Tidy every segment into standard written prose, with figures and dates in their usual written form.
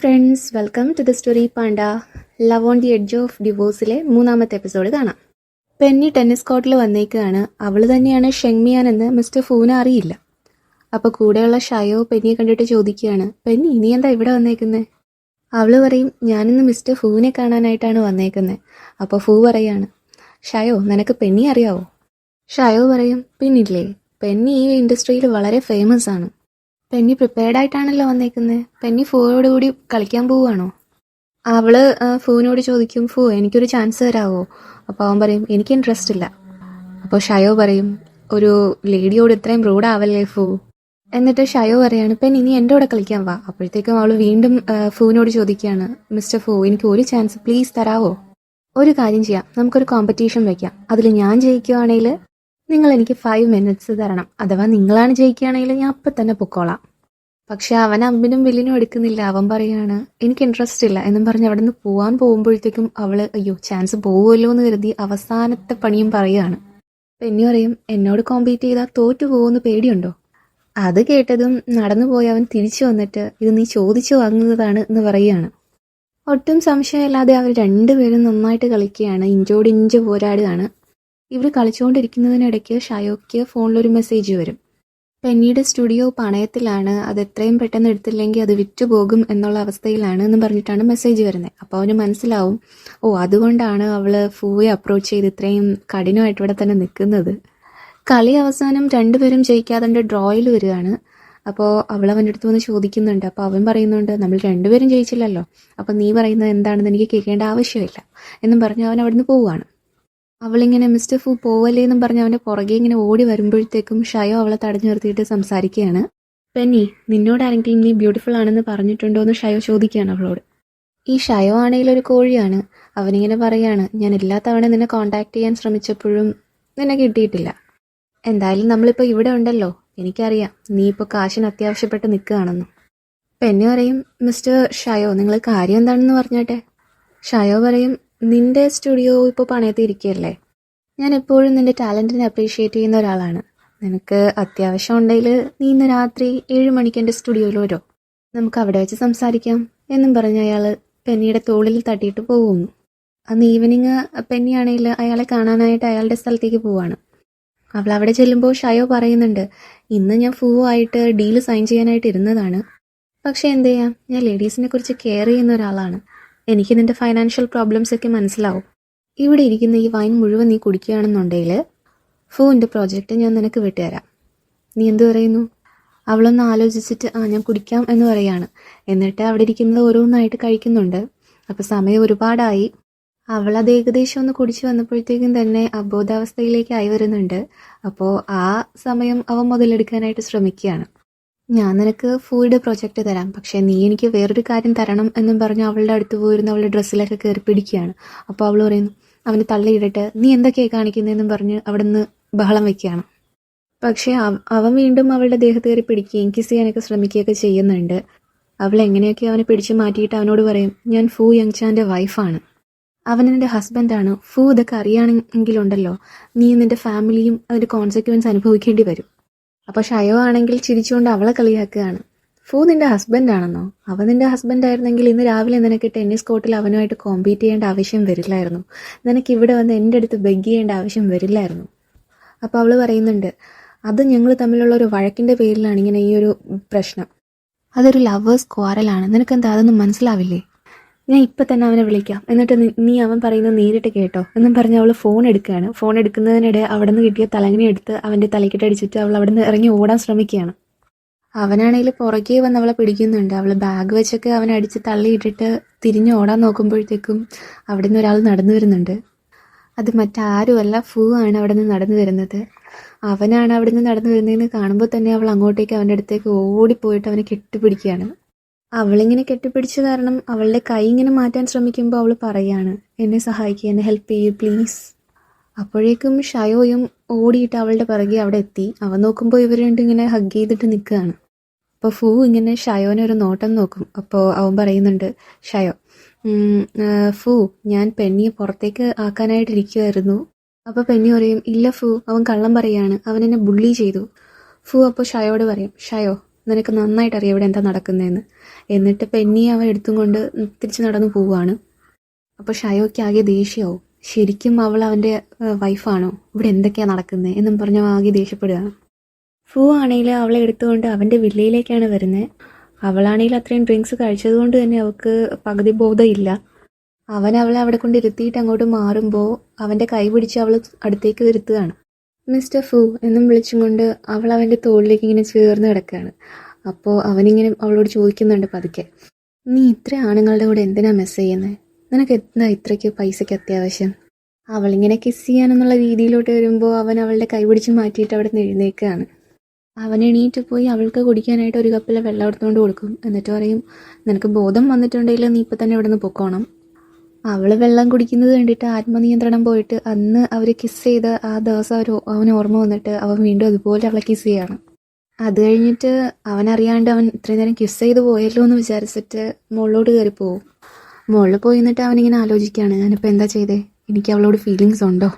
Friends, welcome to the story panda. Love on the edge of ഡിവോഴ്സിലെ 3ാമത്തെ episode കാണാം. Penny tennis കോർട്ടിൽ വന്നേക്കുകയാണ്. അവൾ തന്നെയാണ് ഷെങ്മിയാൻ എന്ന് മിസ്റ്റർ ഫൂന് അറിയില്ല. അപ്പോൾ കൂടെയുള്ള ഷയോ പെന്നിയെ കണ്ടിട്ട് ചോദിക്കുകയാണ്, പെന്നി നീ എന്താ ഇവിടെ വന്നേക്കുന്നത്? അവൾ പറയും, ഞാനിന്ന് മിസ്റ്റർ ഫൂവിനെ കാണാനായിട്ടാണ് വന്നേക്കുന്നത്. അപ്പോൾ ഫൂ പറയാണ്, ഷയോ നിനക്ക് പെന്നി അറിയാവോ? ഷയോ പറയും, പിന്നില്ലേ, പെന്നി ഈ ഇൻഡസ്ട്രിയിൽ വളരെ ഫേമസ് ആണ്. പെന്നി പ്രിപ്പയർഡ് ആയിട്ടാണല്ലോ വന്നേക്കുന്നത്. പെന്നി ഫൂവോട് കൂടി കളിക്കാൻ പോവുകയാണോ? അവള് ഫൂവിനോട് ചോദിക്കും, ഫൂ എനിക്കൊരു ചാൻസ് തരാവോ? അപ്പോൾ അവൻ പറയും, എനിക്ക് ഇൻട്രസ്റ്റ് ഇല്ല. അപ്പോൾ ഷയോ പറയും, ഒരു ലേഡിയോട് ഇത്രയും റൂഡാവല്ലേ ഫൂ. എന്നിട്ട് ഷയോ പറയാണ്, പെന്നി നീ എൻ്റെ കൂടെ കളിക്കാൻ വാ. അപ്പോഴത്തേക്കും അവൾ വീണ്ടും ഫൂവിനോട് ചോദിക്കുകയാണ്, മിസ്റ്റർ ഫൂ എനിക്ക് ഒരു ചാൻസ് പ്ലീസ് തരാവോ? ഒരു കാര്യം ചെയ്യാം, നമുക്കൊരു കോമ്പറ്റീഷൻ വയ്ക്കാം. അതിൽ ഞാൻ ജയിക്കുകയാണെങ്കിൽ നിങ്ങൾ എനിക്ക് 5 minutes തരണം. അഥവാ നിങ്ങളാണ് ജയിക്കുകയാണെങ്കിൽ ഞാൻ അപ്പം തന്നെ പൊക്കോളാം. പക്ഷെ അവൻ അമ്പിനും വില്ലിനും എടുക്കുന്നില്ല. അവൻ പറയാണ്, എനിക്ക് ഇൻട്രസ്റ്റ് ഇല്ല എന്നും പറഞ്ഞ് അവിടെ നിന്ന് പോകാൻ പോകുമ്പോഴത്തേക്കും അവൾ അയ്യോ ചാൻസ് പോകുമല്ലോ എന്ന് കരുതി അവസാനത്തെ പണിയും പറയുകയാണ്. പെന്നി പറയും, എന്നോട് കോമ്പീറ്റ് ചെയ്താൽ തോറ്റു പോകുമെന്ന് പേടിയുണ്ടോ? അത് കേട്ടതും നടന്നു പോയി അവൻ തിരിച്ചു വന്നിട്ട്, ഇത് നീ ചോദിച്ചു വാങ്ങുന്നതാണ് എന്ന് പറയുകയാണ്. ഒട്ടും സംശയമില്ലാതെ അവർ രണ്ടുപേരും നന്നായിട്ട് കളിക്കുകയാണ്. ഇഞ്ചോടിഞ്ച് പോരാടുകയാണ്. ഇവർ കളിച്ചുകൊണ്ടിരിക്കുന്നതിനിടയ്ക്ക് ഷയോയ്ക്ക് ഫോണിലൊരു മെസ്സേജ് വരും. പെന്നിയുടെ സ്റ്റുഡിയോ പണയത്തിലാണ്, അത് എത്രയും പെട്ടെന്ന് എടുത്തില്ലെങ്കിൽ അത് വിറ്റുപോകും എന്നുള്ള അവസ്ഥയിലാണ് എന്ന് പറഞ്ഞിട്ടാണ് മെസ്സേജ് വരുന്നത്. അപ്പോൾ അവന് മനസ്സിലാവും, അതുകൊണ്ടാണ് അവൾ ഫൂയെ അപ്രോച്ച് ചെയ്ത് ഇത്രയും കഠിനമായിട്ട് ഇവിടെ തന്നെ നിൽക്കുന്നത്. കളി അവസാനം രണ്ടുപേരും ജയിക്കാതെ ഡ്രോയിൽ വരികയാണ്. അപ്പോൾ അവൾ അവൻ്റെ അടുത്ത് വന്ന് ചോദിക്കുന്നുണ്ട്. അപ്പോൾ അവൻ പറയുന്നുണ്ട്, നമ്മൾ രണ്ടുപേരും ജയിച്ചില്ലല്ലോ, അപ്പോൾ നീ പറയുന്നത് എന്താണെന്ന് എനിക്ക് കേൾക്കേണ്ട ആവശ്യമില്ല എന്നും പറഞ്ഞ് അവൻ അവിടുന്ന് പോവുകയാണ്. അവളിങ്ങനെ മിസ്റ്റർ ഫൂ പോവല്ലേ എന്നും പറഞ്ഞ് അവൻ്റെ പുറകെ ഇങ്ങനെ ഓടി വരുമ്പോഴത്തേക്കും ഷയോ അവളെ തടഞ്ഞു നിർത്തിയിട്ട് സംസാരിക്കുകയാണ്. പെന്നി നിന്നോട് ആരെങ്കിലും നീ ബ്യൂട്ടിഫുൾ ആണെന്ന് പറഞ്ഞിട്ടുണ്ടോ എന്ന് ഷയോ ചോദിക്കുകയാണ് അവളോട്. ഈ ഷയോ ആണെങ്കിൽ ഒരു കോഴിയാണ്. അവനിങ്ങനെ പറയാണ്, ഞാൻ എല്ലാ തവണ നിന്നെ കോൺടാക്ട് ചെയ്യാൻ ശ്രമിച്ചപ്പോഴും നിന്നെ കിട്ടിയിട്ടില്ല. എന്തായാലും നമ്മളിപ്പോൾ ഇവിടെ ഉണ്ടല്ലോ, എനിക്കറിയാം നീ ഇപ്പോൾ കാശിന് അത്യാവശ്യപ്പെട്ട് നിൽക്കുകയാണെന്ന്. പെന്നി പറയും, മിസ്റ്റർ ഷയോ നിങ്ങൾ കാര്യം എന്താണെന്ന് പറഞ്ഞാട്ടെ. ഷയോ പറയും, നിന്റെ സ്റ്റുഡിയോ ഇപ്പോൾ പണയത്തിൽ ഇരിക്കുകയല്ലേ. ഞാൻ എപ്പോഴും നിന്റെ ടാലൻറ്റിനെ അപ്രീഷിയേറ്റ് ചെയ്യുന്ന ഒരാളാണ്. നിനക്ക് അത്യാവശ്യം ഉണ്ടെങ്കിൽ നീ ഇന്ന് രാത്രി 7 മണിക്ക് എൻ്റെ സ്റ്റുഡിയോയിൽ വരുമോ? നമുക്ക് അവിടെ വെച്ച് സംസാരിക്കാം എന്നും പറഞ്ഞ് അയാൾ പെന്നിയുടെ തോളിൽ തട്ടിയിട്ട് പോകുന്നു. അന്ന് ഈവനിങ് പെന്നിയാണെങ്കിൽ അയാളെ കാണാനായിട്ട് അയാളുടെ സ്ഥലത്തേക്ക് പോവാണ്. അവൾ അവിടെ ചെല്ലുമ്പോൾ ഷയോ പറയുന്നുണ്ട്, ഇന്ന് ഞാൻ ഫൂവായിട്ട് ഡീല് സൈൻ ചെയ്യാനായിട്ട് ഇരുന്നതാണ്. പക്ഷേ എന്ത് ചെയ്യാം, ഞാൻ ലേഡീസിനെ കുറിച്ച് കെയർ ചെയ്യുന്ന ഒരാളാണ്. എനിക്ക് നിൻ്റെ ഫൈനാൻഷ്യൽ പ്രോബ്ലംസ് ഒക്കെ മനസ്സിലാവും. ഇവിടെ ഇരിക്കുന്ന ഈ വൈൻ മുഴുവൻ നീ കുടിക്കുകയാണെന്നുണ്ടെങ്കിൽ ഫൂവിൻ്റെ പ്രോജക്റ്റ് ഞാൻ നിനക്ക് വിട്ടുതരാം. നീ എന്ത് പറയുന്നു? അവളൊന്ന് ആലോചിച്ചിട്ട് ഞാൻ കുടിക്കാം എന്ന് പറയാണ്. എന്നിട്ട് അവിടെ ഇരിക്കുന്നത് ഓരോന്നായിട്ട് കഴിക്കുന്നുണ്ട്. അപ്പോൾ സമയം ഒരുപാടായി. അവളത് ഏകദേശം ഒന്ന് കുടിച്ച് വന്നപ്പോഴത്തേക്കും തന്നെ അബോധാവസ്ഥയിലേക്കായി വരുന്നുണ്ട്. അപ്പോൾ ആ സമയം അവൻ മുതലെടുക്കാനായിട്ട് ശ്രമിക്കുകയാണ്. ഞാൻ നിനക്ക് ഫൂയുടെ പ്രൊജക്റ്റ് തരാം, പക്ഷേ നീ എനിക്ക് വേറൊരു കാര്യം തരണം എന്നും പറഞ്ഞ് അവളുടെ അടുത്ത് പോയിരുന്ന് അവളുടെ ഡ്രസ്സിലൊക്കെ കയറി പിടിക്കുകയാണ്. അപ്പോൾ അവൾ പറയുന്നു, അവന് തള്ളിയിടട്ടെ, നീ എന്തൊക്കെയാണ് കാണിക്കുന്നതെന്നും പറഞ്ഞ് അവിടെ നിന്ന് ബഹളം വയ്ക്കുകയാണ്. പക്ഷേ അവൻ വീണ്ടും അവളുടെ ദേഹത്ത് കയറി പിടിക്കുകയും കിസ് ചെയ്യാനൊക്കെ ശ്രമിക്കുകയൊക്കെ ചെയ്യുന്നുണ്ട്. അവൾ എങ്ങനെയൊക്കെ അവനെ പിടിച്ചു മാറ്റിയിട്ട് അവനോട് പറയും, ഞാൻ ഫൂ യങ്ചാൻ്റെ വൈഫാണ്, അവൻ എൻ്റെ ഹസ്ബൻഡാണ്. ഫൂ ഇതൊക്കെ അറിയുകയാണെങ്കിലുണ്ടല്ലോ നീ നിൻ്റെ ഫാമിലിയും അതിൻ്റെ കോൺസിക്വൻസ് അനുഭവിക്കേണ്ടി വരും. അപ്പോൾ ഷയോ ആണെങ്കിൽ ചിരിച്ചുകൊണ്ട് അവളെ കളിയാക്കുകയാണ്. ഫൂ നിൻ്റെ ഹസ്ബൻഡാണെന്നോ? അവൻ നിൻ്റെ ഹസ്ബൻഡായിരുന്നെങ്കിൽ ഇന്ന് രാവിലെ നിനക്ക് ടെന്നീസ് കോർട്ടിൽ അവനുമായിട്ട് കോമ്പീറ്റ് ചെയ്യേണ്ട ആവശ്യം വരില്ലായിരുന്നു. നിനക്ക് ഇവിടെ വന്ന് എൻ്റെ അടുത്ത് ബെഗ് ചെയ്യേണ്ട ആവശ്യം വരില്ലായിരുന്നു. അപ്പോൾ അവൾ പറയുന്നുണ്ട്, അത് ഞങ്ങൾ തമ്മിലുള്ള ഒരു വഴക്കിൻ്റെ പേരിലാണ് ഇങ്ങനെ ഈ ഒരു പ്രശ്നം. അതൊരു ലവേഴ്സ് ക്വാറലാണ്. നിനക്കെന്താ അതൊന്നും മനസ്സിലാവില്ലേ? ഞാൻ ഇപ്പം തന്നെ അവനെ വിളിക്കാം, എന്നിട്ട് നീ അവൻ പറയുന്നത് നേരിട്ട് കേട്ടോ എന്നും പറഞ്ഞ് അവൾ ഫോൺ എടുക്കുകയാണ്. ഫോൺ എടുക്കുന്നതിനിടെ അവിടെ നിന്ന് കിട്ടിയ തലങ്ങണി എടുത്ത് അവൻ്റെ തലക്കിട്ടടിച്ചിട്ട് അവൾ അവിടെ നിന്ന് ഇറങ്ങി ഓടാൻ ശ്രമിക്കുകയാണ്. അവനാണെങ്കിൽ പുറകെ വന്ന് അവളെ പിടിക്കുന്നുണ്ട്. അവൾ ബാഗ് വെച്ചൊക്കെ അവനെ അടിച്ച് തള്ളിയിട്ടിട്ട് തിരിഞ്ഞ് ഓടാൻ നോക്കുമ്പോഴത്തേക്കും അവിടെ നിന്ന് ഒരാൾ നടന്നു വരുന്നുണ്ട്. അത് മറ്റാരുമല്ല, ഫൂ ആണ് അവിടെ നിന്ന് നടന്നു വരുന്നത്. അവനാണ് അവിടെ നിന്ന് നടന്നു വരുന്നതെന്ന് കാണുമ്പോൾ തന്നെ അവൾ അങ്ങോട്ടേക്ക് അവൻ്റെ അടുത്തേക്ക് ഓടിപ്പോയിട്ട് അവനെ കെട്ടിപ്പിടിക്കുകയാണ്. അവളിങ്ങനെ കെട്ടിപ്പിടിച്ച കാരണം അവളുടെ കൈ ഇങ്ങനെ മാറ്റാൻ ശ്രമിക്കുമ്പോൾ അവൾ പറയാണ്, എന്നെ സഹായിക്കുക, എന്നെ ഹെൽപ്പ് ചെയ്യൂ പ്ലീസ്. അപ്പോഴേക്കും ഷയോയും ഓടിയിട്ട് അവളുടെ പിറകെ അവിടെ എത്തി. അവൻ നോക്കുമ്പോൾ ഇവർ രണ്ടും ഇങ്ങനെ ഹഗ് ചെയ്തിട്ട് നിൽക്കുകയാണ്. അപ്പോൾ ഫൂ ഇങ്ങനെ ഷയോനെ ഒരു നോട്ടം നോക്കും. അപ്പോൾ അവൻ പറയുന്നുണ്ട്, ഷയോ ഫൂ ഞാൻ പെന്നിയെ പുറത്തേക്ക് ആക്കാനായിട്ടിരിക്കുമായിരുന്നു. അപ്പോൾ പെന്നി പറയും, ഇല്ല ഫൂ അവൻ കള്ളം പറയാണ്, അവൻ എന്നെ ബുള്ളി ചെയ്തു. ഫൂ അപ്പോൾ ഷയോട് പറയും, ഷയോ നിനക്ക് നന്നായിട്ട് അറിയാം ഇവിടെ എന്താ നടക്കുന്നതെന്ന്. എന്നിട്ട് പെന്നി അവൻ എടുത്തും കൊണ്ട് തിരിച്ച് നടന്നു പോവുകയാണ്. അപ്പോൾ ഷയോയ്ക്ക് ആകെ ദേഷ്യമാവും. ശരിക്കും അവൾ അവൻ്റെ വൈഫാണോ, ഇവിടെ എന്തൊക്കെയാണ് നടക്കുന്നത് എന്നും പറഞ്ഞ് ആകെ ദേഷ്യപ്പെടുകയാണ്. ഫൂ ആണെങ്കിൽ അവളെ എടുത്തുകൊണ്ട് അവൻ്റെ വില്ലയിലേക്കാണ് വരുന്നത്. അവളാണെങ്കിൽ അത്രയും ഡ്രിങ്ക്സ് കഴിച്ചതുകൊണ്ട് തന്നെ അവൾക്ക് പകുതി ബോധമില്ല. അവൻ അവളെ അവിടെ കൊണ്ട് ഇരുത്തിയിട്ട് അങ്ങോട്ട് മാറുമ്പോൾ അവൻ്റെ കൈ പിടിച്ച് അവൾ അടുത്തേക്ക് ഇരുത്തുകയാണ്. മിസ്റ്റർ ഫൂ എന്നും വിളിച്ചും കൊണ്ട് അവൾ അവൻ്റെ തോളിലേക്ക് ഇങ്ങനെ ചേർന്ന് കിടക്കുകയാണ്. അപ്പോൾ അവനിങ്ങനെ അവളോട് ചോദിക്കുന്നുണ്ട് പതുക്കെ, നീ ഇത്ര ആണുങ്ങളുടെ കൂടെ എന്തിനാ മെസ്സ് ചെയ്യുന്നത്? നിനക്ക് എന്താ ഇത്രയ്ക്ക് പൈസയ്ക്ക് അത്യാവശ്യം? അവളിങ്ങനെ കിസ് ചെയ്യാനെന്നുള്ള രീതിയിലോട്ട് വരുമ്പോൾ അവൻ അവളുടെ കൈ പിടിച്ച് മാറ്റിയിട്ട് അവിടെ നിന്ന് എഴുന്നേൽക്കുകയാണ്. അവൻ എണീറ്റ് പോയി അവൾക്ക് കുടിക്കാനായിട്ട് ഒരു കപ്പിൽ വെള്ളം എടുത്തുകൊണ്ട് കൊടുക്കും. എന്നിട്ട് പറയും, നിനക്ക് ബോധം വന്നിട്ടുണ്ടെങ്കിൽ നീ ഇപ്പം തന്നെ ഇവിടെ നിന്ന് പൊക്കോണം. അവൾ വെള്ളം കുടിക്കുന്നത് കണ്ടിട്ട് ആത്മനിയന്ത്രണം പോയിട്ട് അന്ന് അവർ കിസ് ചെയ്ത ആ ദിവസം അവന് ഓർമ്മ വന്നിട്ട് അവൻ വീണ്ടും അതുപോലെ അവളെ കിസ് ചെയ്യാണ്. അത് കഴിഞ്ഞിട്ട് അവനറിയാണ്ട് അവൻ ഇത്രയും നേരം കിസ് ചെയ്ത് പോയല്ലോ എന്ന് വിചാരിച്ചിട്ട് മുകളിലോട്ട് കയറി പോവും. മുകളിൽ പോയി നിന്നിട്ട് അവനിങ്ങനെ ആലോചിക്കുകയാണ്, ഞാനിപ്പോൾ എന്താ ചെയ്തേ, എനിക്ക് അവളോട് ഫീലിങ്സ് ഉണ്ടോ?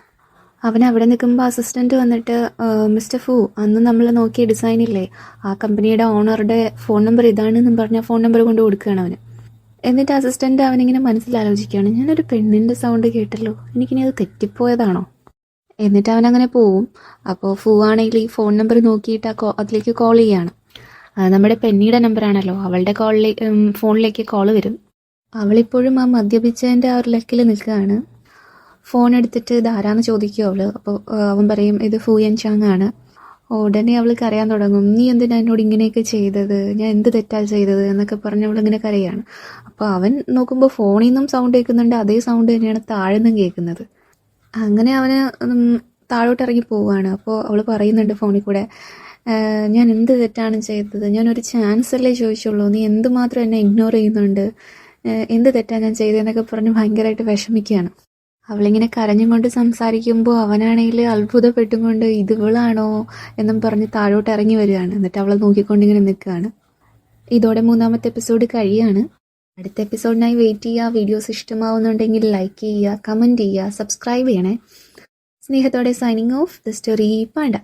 അവൻ അവിടെ നിൽക്കുമ്പോൾ അസിസ്റ്റൻറ്റ് വന്നിട്ട്, മിസ്റ്റർ ഫൂ അന്ന് നമ്മൾ നോക്കിയ ഡിസൈനില്ലേ, ആ കമ്പനിയുടെ ഓണറുടെ ഫോൺ നമ്പർ ഇതാണെന്നും പറഞ്ഞാൽ ഫോൺ നമ്പർ കൊണ്ട് കൊടുക്കുകയാണ് അവന്. എന്നിട്ട് അസിസ്റ്റൻ്റ് അവനിങ്ങനെ മനസ്സിലാലോചിക്കുകയാണ്, ഞാനൊരു പെണ്ണിൻ്റെ സൗണ്ട് കേട്ടല്ലോ, എനിക്കിനി അത് തെറ്റിപ്പോയതാണോ? എന്നിട്ട് അവനങ്ങനെ പോവും. അപ്പോൾ ഫൂ ആണെങ്കിൽ ഈ ഫോൺ നമ്പർ നോക്കിയിട്ട് അതിലേക്ക് കോൾ ചെയ്യാണ്. നമ്മുടെ പെന്നിയുടെ നമ്പറാണല്ലോ, അവളുടെ ഫോണിലേക്ക് കോൾ വരും. അവളിപ്പോഴും ആ മദ്യപിച്ചതിൻ്റെ ആ ഒരു ലക്കിൽ നിൽക്കുകയാണ്. ഫോൺ എടുത്തിട്ട് ഇതാരാന്ന് ചോദിക്കും അവൾ. അപ്പോൾ അവൻ പറയും, ഇത് ഫൂ യൻ ചാങ് ആണ്. ഉടനെ അവൾ കരയാൻ തുടങ്ങും, നീ എന്തിനാ എന്നോട് ഇങ്ങനെയൊക്കെ ചെയ്തത്, ഞാൻ എന്ത് തെറ്റാ ചെയ്തത് എന്നൊക്കെ പറഞ്ഞ് അവളിങ്ങനെ കരയാണ്. അപ്പോൾ അവൻ നോക്കുമ്പോൾ ഫോണിൽ നിന്നും സൗണ്ട് കേൾക്കുന്നുണ്ട്, അതേ സൗണ്ട് തന്നെയാണ് താഴെ നിന്നും കേൾക്കുന്നത്. അങ്ങനെ അവന് താഴോട്ട് ഇറങ്ങി പോവുകയാണ്. അപ്പോൾ അവൾ പറയുന്നുണ്ട് ഫോണിൽ കൂടെ, ഞാൻ എന്ത് തെറ്റാണ് ചെയ്തത്, ഞാനൊരു ചാൻസ് അല്ലേ ചോദിച്ചുള്ളൂ, നീ എന്തുമാത്രം എന്നെ ഇഗ്നോർ ചെയ്യുന്നുണ്ട്, എന്ത് തെറ്റാണ് ഞാൻ ചെയ്തതെന്നൊക്കെ പറഞ്ഞ് ഭയങ്കരമായിട്ട് വിഷമിക്കുകയാണ്. അവളിങ്ങനെ കരഞ്ഞും കൊണ്ട് സംസാരിക്കുമ്പോൾ അവനാണെങ്കിൽ അത്ഭുതപ്പെട്ടും കൊണ്ട് ഇതിവളാണോ എന്നും പറഞ്ഞ് താഴോട്ട് ഇറങ്ങി വരികയാണ്. എന്നിട്ട് അവളെ നോക്കിക്കൊണ്ടിങ്ങനെ നിൽക്കുകയാണ്. ഇതോടെ 3ാമത്തെ എപ്പിസോഡ് കഴിയാണ്. അടുത്ത എപ്പിസോഡിനായി വെയിറ്റ് ചെയ്യുക. വീഡിയോസ് ഇഷ്ടമാവുന്നുണ്ടെങ്കിൽ ലൈക്ക് ചെയ്യുക, കമൻറ്റ് ചെയ്യുക, സബ്സ്ക്രൈബ് ചെയ്യണേ. സ്നേഹത്തോടെ signing off the story Panda.